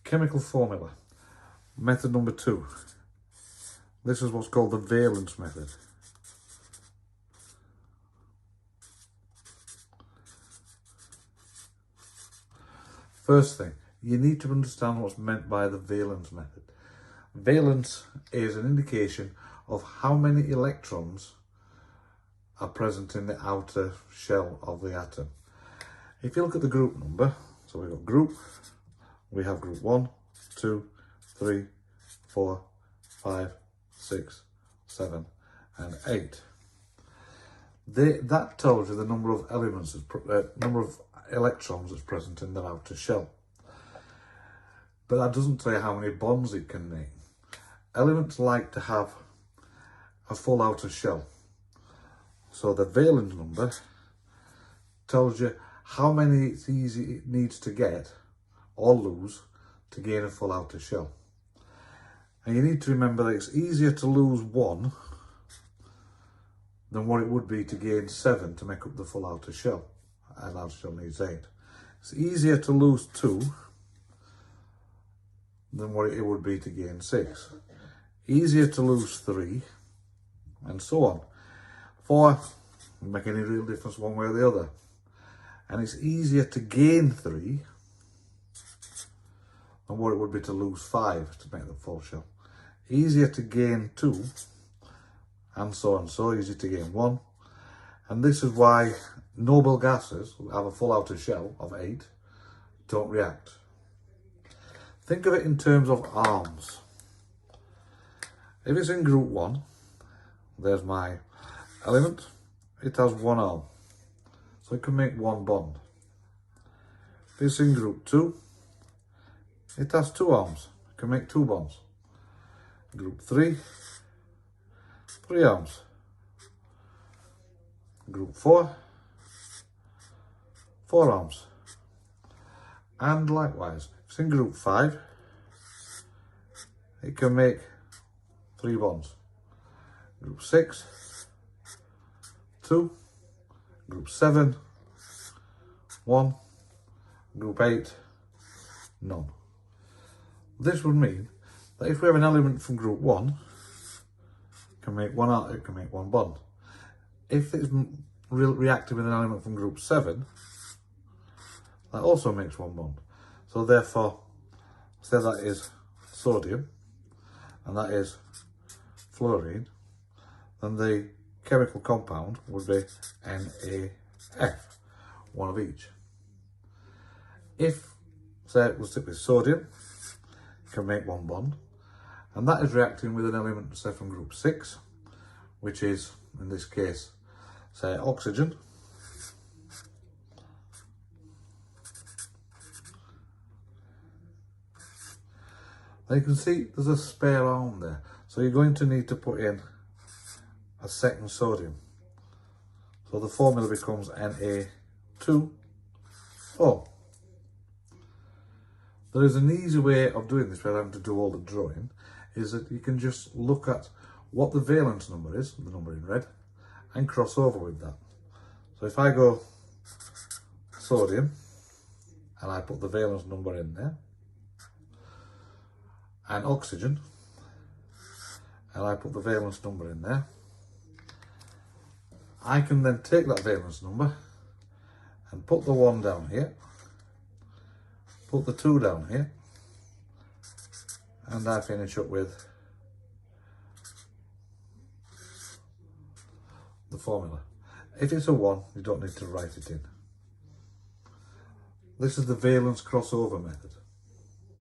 Chemical formula. Method number 2. This is what's called the valence method. First thing, you need to understand what's meant by the valence method. Valence is an indication of how many electrons are present in the outer shell of the atom. If you look at the group number, so we've got group, we have group 1, 2, 3, 4, 5, 6, 7 and 8. That tells you the number of elements, number of electrons that's present in the outer shell. But that doesn't tell you how many bonds it can make. Elements like to have a full outer shell. So the valence number tells you how many it's easy it needs to get or lose to gain a full outer shell. And you need to remember that it's easier to lose 1 than what it would be to gain 7 to make up the full outer shell. An outer shell needs 8. It's easier to lose 2 than what it would be to gain 6. Easier to lose 3, and so on. 4 doesn't make any real difference one way or the other. And it's easier to gain 3 than what it would be to lose 5 to make the full shell. Easier to gain 2, and so on. So easy to gain 1. And this is why noble gases who have a full outer shell of 8 don't react. Think of it in terms of arms. If it's in group 1, there's my element. It has 1 arm, so it can make 1 bond. If it's in group 2, it has 2 arms. It can make 2 bonds. Group 3, 3 arms. Group 4, 4 arms. And likewise, if it's in group 5, it can make 3 bonds. Group 6, 2, group 7, 1, group 8, none. This would mean that if we have an element from group 1, it can make 1 bond. If it's reacting with an element from group 7, that also makes 1 bond. So therefore, say that is sodium and that is fluorine, then the chemical compound would be NaF, 1 of each. If, say, we'll stick with sodium, it can make 1 bond, and that is reacting with an element, say, from group 6, which is, in this case, say, oxygen. Now you can see there's a spare arm there, so you're going to need to put in a second sodium. So the formula becomes Na2O. There is an easy way of doing this without having to do all the drawing, is that you can just look at what the valence number is, the number in red, and cross over with that. So if I go sodium, and I put the valence number in there, and oxygen, and I put the valence number in there, I can then take that valence number and put the 1 down here, put the 2 down here, and I finish up with the formula. If it's a 1, you don't need to write it in. This is the valence crossover method.